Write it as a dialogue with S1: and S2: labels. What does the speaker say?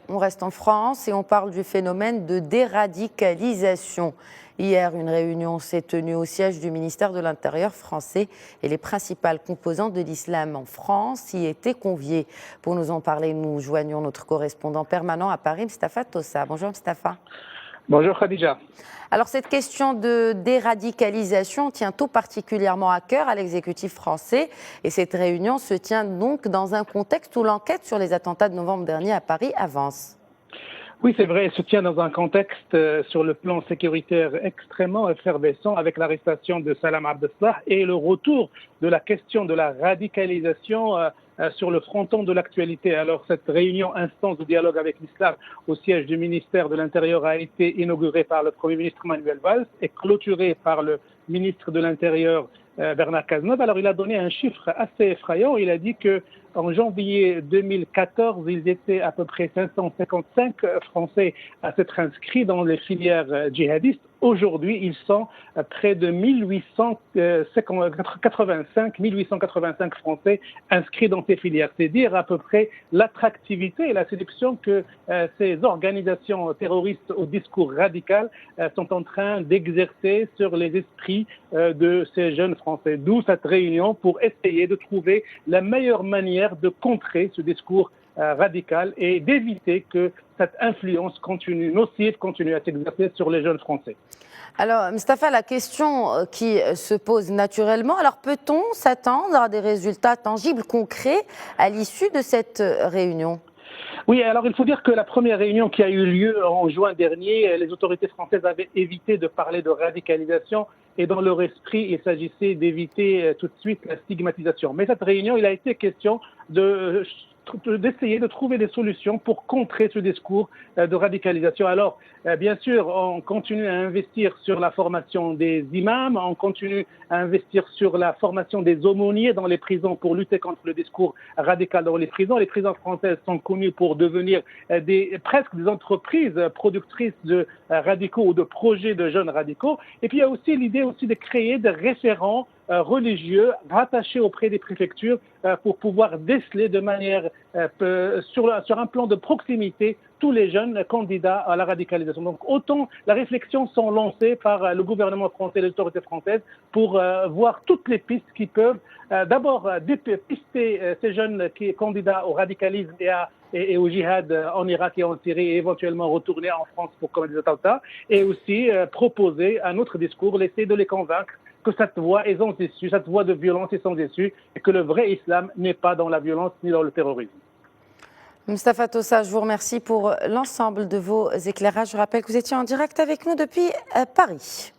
S1: on reste en France et on parle du phénomène de déradicalisation. Hier, une réunion s'est tenue au siège du ministère de l'Intérieur français et les principales composantes de l'islam en France y étaient conviées. Pour nous en parler, nous joignons notre correspondant permanent à Paris, Mustapha Tossa. Bonjour Mustapha.
S2: Bonjour Khadija.
S1: Alors cette question de déradicalisation tient tout particulièrement à cœur à l'exécutif français et cette réunion se tient donc dans un contexte où l'enquête sur les attentats de novembre dernier à Paris avance.
S2: Oui, c'est vrai, elle se tient dans un contexte sur le plan sécuritaire extrêmement effervescent avec l'arrestation de Salam Abdeslah et le retour de la question de la radicalisation sur le fronton de l'actualité. Alors, cette réunion instance de dialogue avec l'islam au siège du ministère de l'Intérieur a été inaugurée par le Premier ministre Manuel Valls et clôturée par le ministre de l'Intérieur Bernard Cazeneuve. Alors, il a donné un chiffre assez effrayant. Il a dit que en janvier 2014, ils étaient à peu près 555 Français à s'être inscrits dans les filières djihadistes. Aujourd'hui, ils sont près de 1885 Français inscrits dans ces filières. C'est dire à peu près l'attractivité et la séduction que ces organisations terroristes au discours radical sont en train d'exercer sur les esprits de ces jeunes Français. D'où cette réunion pour essayer de trouver la meilleure manière de contrer ce discours radical et d'éviter que cette influence nocive continue à s'exercer sur les jeunes Français.
S1: Alors, Mustapha, la question qui se pose naturellement, alors peut-on s'attendre à des résultats tangibles, concrets, à l'issue de cette réunion ?
S2: Oui, alors il faut dire que la première réunion qui a eu lieu en juin dernier, les autorités françaises avaient évité de parler de radicalisation et dans leur esprit, il s'agissait d'éviter tout de suite la stigmatisation. Mais cette réunion, il a été question d'essayer de trouver des solutions pour contrer ce discours de radicalisation. Alors, bien sûr, on continue à investir sur la formation des imams, on continue à investir sur la formation des aumôniers dans les prisons pour lutter contre le discours radical dans les prisons. Les prisons françaises sont connues pour devenir presque des entreprises productrices de radicaux ou de projets de jeunes radicaux. Et puis, il y a aussi l'idée de créer des référents religieux rattachés auprès des préfectures pour pouvoir déceler de manière sur un plan de proximité tous les jeunes candidats à la radicalisation. Donc autant la réflexion sont lancées par le gouvernement français et les autorités françaises pour voir toutes les pistes qui peuvent d'abord pister ces jeunes candidats au radicalisme et au djihad en Irak et en Syrie et éventuellement retourner en France pour commettre des attentats et aussi proposer un autre discours, essayer de les convaincre que cette voie est sans issue, cette voie de violence est sans issue et que le vrai islam n'est pas dans la violence ni dans le terrorisme.
S1: Mustapha Tossa, je vous remercie pour l'ensemble de vos éclairages. Je rappelle que vous étiez en direct avec nous depuis Paris.